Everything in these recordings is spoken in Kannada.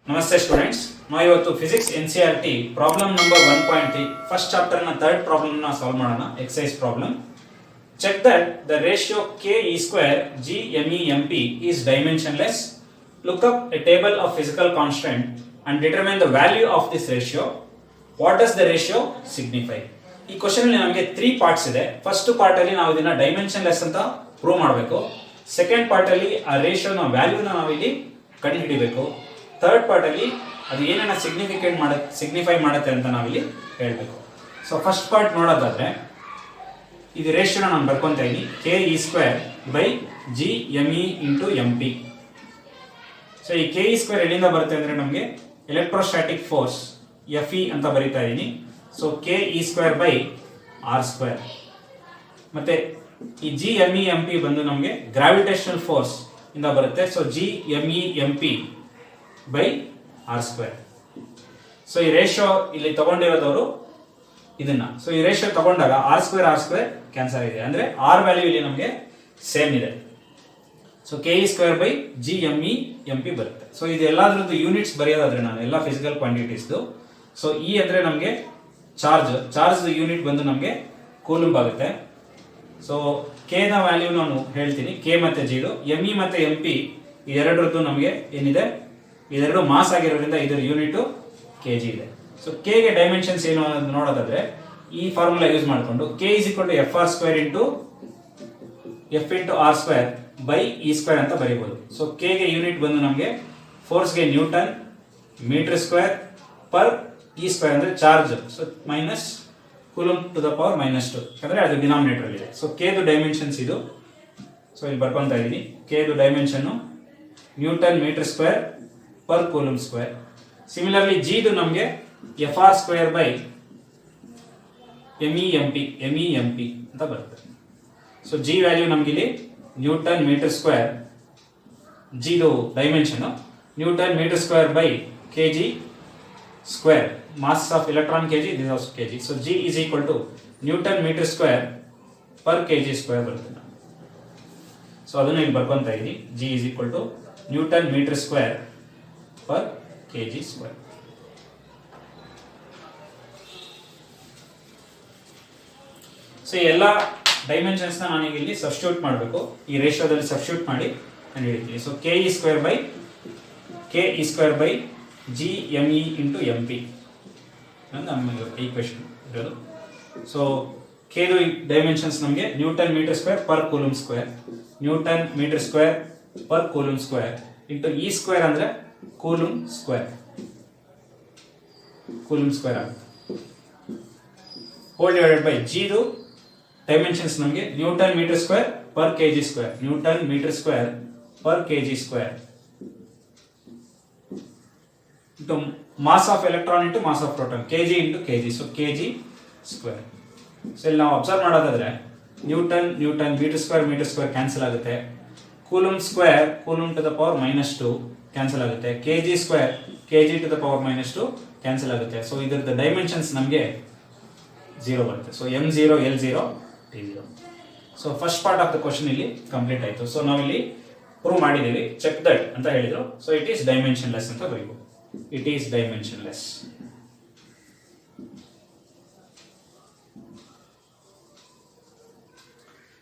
ನಮಸ್ತೆ ಸ್ಟೂಡೆಂಟ್ಸ್. ನಾವು ಇವತ್ತು physics NCERT problem number 1.3 first chapter ನ ಥರ್ಡ್ ಪ್ರಾಬ್ಲಮ್ ನ ಸಾಲ್ವ್ ಮಾಡೋಣ. Exercise problem. Check that the ratio ke square g_me_mp is dimensionless. Look up a table of physical constant and determine the value of this ratio. What does the ratio signify? ಈ ಕ್ವೆಶ್ಚನ್ ಅಲ್ಲಿ ನಮಗೆ 3 ಪಾರ್ಟ್ಸ್ ಇದೆ. ಫಸ್ಟ್ ಪಾರ್ಟ್ ಅಲ್ಲಿ ನಾವು ಇದನ್ನ ಡೈಮೆನ್ಷನ್ಲೆಸ್ ಅಂತ ಪ್ರೂವ್ ಮಾಡಬೇಕು. ಸೆಕೆಂಡ್ ಪಾರ್ಟ್ ಅಲ್ಲಿ ಆ ರೇಷಿಯೋನ ವ್ಯಾಲ್ಯೂನ ನಾವು ಇಲ್ಲಿ ಕಂಡುಹಿಡಿಯಬೇಕು. ಥರ್ಡ್ ಪಾರ್ಟ್ ಅಲ್ಲಿ ಅದು ಏನೇನ ಸಿಗ್ನಿಫೈ ಮಾಡುತ್ತೆ ಅಂತ ನಾವಿಲ್ಲಿ ಹೇಳಬೇಕು. ಸೊ ಫಸ್ಟ್ ಪಾರ್ಟ್ ನೋಡೋದಾದ್ರೆ ಇದು ರೇಷಿಯೋನ ನಾನು ಬರ್ಕೊಂತಾ ಇದ್ದೀನಿ, ke² g_me/mp. ಸೊ ಈ ke² ಎಲ್ಲಿಂದ ಬರುತ್ತೆ ಅಂದ್ರೆ ನಮಗೆ ಎಲೆಕ್ಟ್ರೋಸ್ಟಾಟಿಕ್ ಫೋರ್ಸ್ Fe ಅಂತ ಬರೀತಾ ಇದ್ದೀನಿ. So ke² r². ಮತ್ತೆ ಈ g_me_mp ಬಂದು ನಮಗೆ ಗ್ರಾವಿಟೇಷನಲ್ ಫೋರ್ಸ್ ಇಂದ ಬರುತ್ತೆ. So g_me_mp by r². So ಈ ರೇಷಿಯೋ ಇಲ್ಲಿ ತಗೊಂಡಿರೋದವರು ಇದನ್ನ, ಸೊ ಈ ರೇಷಿಯೋ ತಗೊಂಡಾಗ r² ಕ್ಯಾನ್ಸಲ್ ಇದೆ, ಅಂದ್ರೆ r ವ್ಯಾಲ್ಯೂ ಇಲ್ಲಿ ನಮಗೆ ಸೇಮ್ ಇದೆ. ಸೊ ke² g_me_mp ಬರುತ್ತೆ. ಸೊ ಇದು ಎಲ್ಲಾದ್ರದ್ದು ಯೂನಿಟ್ಸ್ ಬರೆಯೋದಾದ್ರೆ ನಾನು ಎಲ್ಲ ಫಿಸಿಕಲ್ ಕ್ವಾಂಟಿಟೀಸ್ದು, ಸೊ ಇ ಅಂದ್ರೆ ನಮಗೆ ಚಾರ್ಜ್ ಯೂನಿಟ್ ಬಂದು ನಮಗೆ ಕೂಲಂಬ್ ಆಗುತ್ತೆ. ಸೊ ಕೆ ನ ವ್ಯಾಲ್ಯೂ ನಾನು ಹೇಳ್ತೀನಿ, ಕೆ ಮತ್ತೆ ಜಿದು, ಎಮ್ ಇ ಮತ್ತೆ ಎಂ ಪಿ ಇದೆರಡರದ್ದು ನಮಗೆ ಏನಿದೆ, ಇದೆರಡು ಮಾಸ್ ಆಗಿರೋದ್ರಿಂದ ಇದರ ಯೂನಿಟ್ ಕೆಜಿ ಇದೆ. ಸೊ ಕೆ ಗೆ ಡೈಮೆನ್ಷನ್ಸ್ ಏನು ನೋಡೋದಾದ್ರೆ ಈ ಫಾರ್ಮುಲಾ ಯೂಸ್ ಮಾಡಿಕೊಂಡು k = fr² f × r² by e² ಅಂತ ಬರೀಬಹುದು. ಸೊ ಕೆ ಗೆ ಯೂನಿಟ್ ಬಂದು ನಮಗೆ ಫೋರ್ಸ್ಗೆ ನ್ಯೂಟನ್ ಮೀಟರ್² ಪರ್ e² ಅಂದ್ರೆ charge, so minus coulomb to the power -2 ಅಂದ್ರೆ ಅದು ಡಿನಾಮಿನೇಟರ್ ಅಲ್ಲಿ ಇದೆ. ಸೊ ಕೆ ದು ಡೈಮೆನ್ಷನ್ಸ್ ಇದು, ಸೊ ಇಲ್ಲಿ ಬರ್ಕೊಂತಾ ಇದೀನಿ. ಕೆ ದು dimension newton metre per coulomb. Similarly G ದು ನಮಗೆ fr² by me_mp ಅಂತ ಬರುತ್ತೆ. ಸೊ ಜಿ ವ್ಯಾಲ್ಯೂ ನಮ್ಗೆ ಇಲ್ಲಿ ನ್ಯೂಟನ್ ಮೀಟರ್², ಜಿ ದು dimension newton metre by kg², mass of electron kg, this is also kg. so g is equal to newton meter² per kg² ಬರುತ್ತೆ. ಸೊ ಅದನ್ನ ಇಲ್ಲಿ ಬರ್ಕೊಂತಾ ಇದೀನಿ, g is equal to newton meter² per kg². So ಎಲ್ಲ ಡೈಮೆನ್ಷನ್ಸ್ ನಾನು ಇಲ್ಲಿ ಸಬ್ಸ್ಟಿಟ್ಯೂಟ್ ಮಾಡಬೇಕು, ಈ ರೇಷಿಯೋದಲ್ಲಿ ಸಬ್ಸ್ಟಿಟ್ಯೂಟ್ ಮಾಡಿ ನಾನು ಹೇಳ್ತೀನಿ. ಸೊ ke² by g_me/mp ನಮಗೆ ಈಕ್ವೇಶನ್ ಇರೋದು. ಸೊ ಕೆ ದು ಡೈಮೆನ್ಷನ್ಸ್ ನಮಗೆ newton metre per coulomb, newton metre per coulomb into e² ಅಂದ್ರೆ ಕೂಲಂಬ್² ಆಗುತ್ತೆ, ಹೋಲ್ ಡಿವೈಡೆಡ್ ಬೈ ಜಿ ದು ಡೈಮೆನ್ಷನ್ಸ್ ನಮಗೆ newton metre per kg², newton metre per kg² into mass of electron into mass of proton, kg into kg, so kg². So ಇಲ್ಲಿ ನಾವು ಅಬ್ಸರ್ವ್ ಮಾಡೋದಾದ್ರೆ ನ್ಯೂಟನ್ ಮೀಟರ್² ಕ್ಯಾನ್ಸಲ್ ಆಗುತ್ತೆ, coulomb to the power -2 cancel ಆಗುತ್ತೆ, kg² to the power -2 cancel ಆಗುತ್ತೆ. ಸೊ ಇದರದ ಡೈಮೆನ್ಷನ್ಸ್ ನಮಗೆ 0 ಬರುತ್ತೆ. So m0 l0 t0. So first part of the question ಇಲ್ಲಿ ಕಂಪ್ಲೀಟ್ ಆಯ್ತು. ಸೊ ನಾವು ಇಲ್ಲಿ ಪ್ರೂವ್ ಮಾಡಿದೀವಿ, ಚೆಕ್ ದಟ್ ಅಂತ ಹೇಳಿದ್ರು. ಸೊ ಇಟ್ ಈಸ್ ಡೈಮೆನ್ಷನ್ಲೆಸ್ ಅಂತ ಬರೀಬಹುದು, it is dimensionless.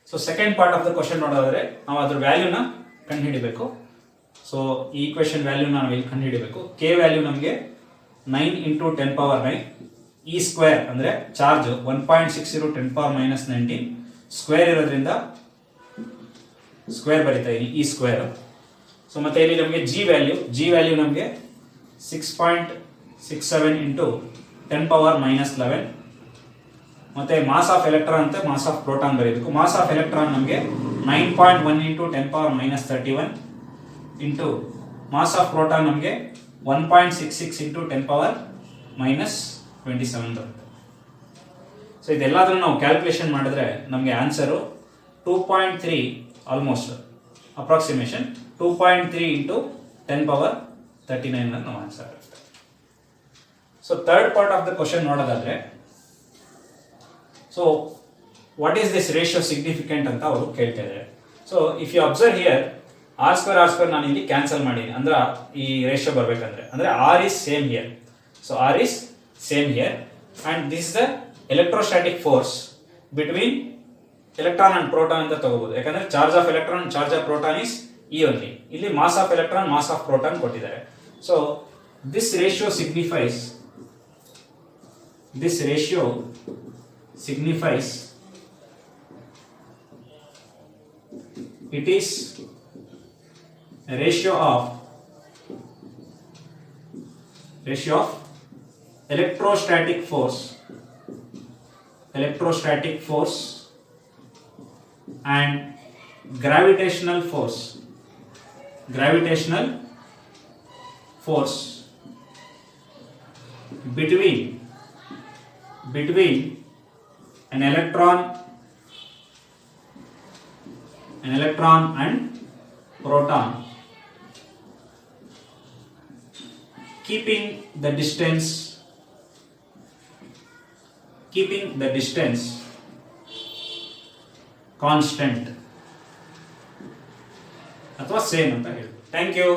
So second part of the question ನೋಡೋದಾದ್ರೆ ನಾವು ಅದರ ವ್ಯಾಲ್ಯೂನ ಕಂಡುಹಿಡಿಬೇಕು. ಸೊ ಈ ಈಕ್ವೇಶನ್ ವ್ಯಾಲ್ಯೂನ ನಾವು ಇಲ್ಲಿ ಕಂಡುಹಿಡಿಬೇಕು. ಕೆ ವ್ಯಾಲ್ಯೂ ನಮಗೆ 9 × 10⁻⁹, e² ಅಂದ್ರೆ ಚಾರ್ಜ್ 1.60 × 10⁻⁹ ಸ್ಕ್ವೇರ್ ಇರೋದ್ರಿಂದ ಸ್ಕ್ವೇರ್ ಬರೀತಾ ಇದೀನಿ, e². ಸೊ ಮತ್ತೆ ಇಲ್ಲಿ ನಮಗೆ ಜಿ ವ್ಯಾಲ್ಯೂ ನಮಗೆ 6.67 × 10⁻⁻11. ಮತ್ತೆ ಮಾಸ್ ಆಫ್ ಎಲೆಕ್ಟ್ರಾನ್ ಅಂತ ಮಾಸ್ ಆಫ್ ಪ್ರೋಟಾನ್ ಬರೀಬೇಕು. ಮಾಸ್ ಆಫ್ ಎಲೆಕ್ಟ್ರಾನ್ ನಮಗೆ 9.1 × 10⁻⁻31 ಇಂಟು ಮಾಸ್ ಆಫ್ ಪ್ರೋಟಾನ್ ನಮಗೆ 1.66 × 10⁻⁻27 ಬರುತ್ತೆ. ಸೊ ಇದೆಲ್ಲದನ್ನು ನಾವು ಕ್ಯಾಲ್ಕುಲೇಷನ್ ಮಾಡಿದ್ರೆ ನಮಗೆ ಆನ್ಸರು 2.3, ಆಲ್ಮೋಸ್ಟ್ ಅಪ್ರಾಕ್ಸಿಮೇಷನ್ 2.3 × 10⁻39 ನಾವು ಆನ್ಸರ್ ಆಗುತ್ತೆ. So third part of the question ನೋಡೋದಾದ್ರೆ, so what is this ratio significant ಅಂತ ಅವರು ಕೇಳ್ತಾ ಇದ್ದಾರೆ. So if you observe here, R square ನಾನು ಇಲ್ಲಿ ಕ್ಯಾನ್ಸಲ್ ಮಾಡೀನಿ ಅಂದ್ರೆ ಈ ರೇಷಿಯೋ ಬರಬೇಕಂದ್ರೆ ಅಂದ್ರೆ R is same here. So R is same here and this the electrostatic force between electron and proton ಅಂತ ತಗೋಬಹುದು. ಯಾಕಂದ್ರೆ charge of electron charge of proton is E only. ಇಲ್ಲಿ mass of electron mass of proton ಕೊಟ್ಟಿದ್ದಾರೆ. So this ratio signifies it is a ratio of electrostatic force and gravitational force between an electron and proton, keeping the distance constant ಅಥವಾ ಸೇಮ್ ಅಂತ ಹೇಳಿ. Thank you.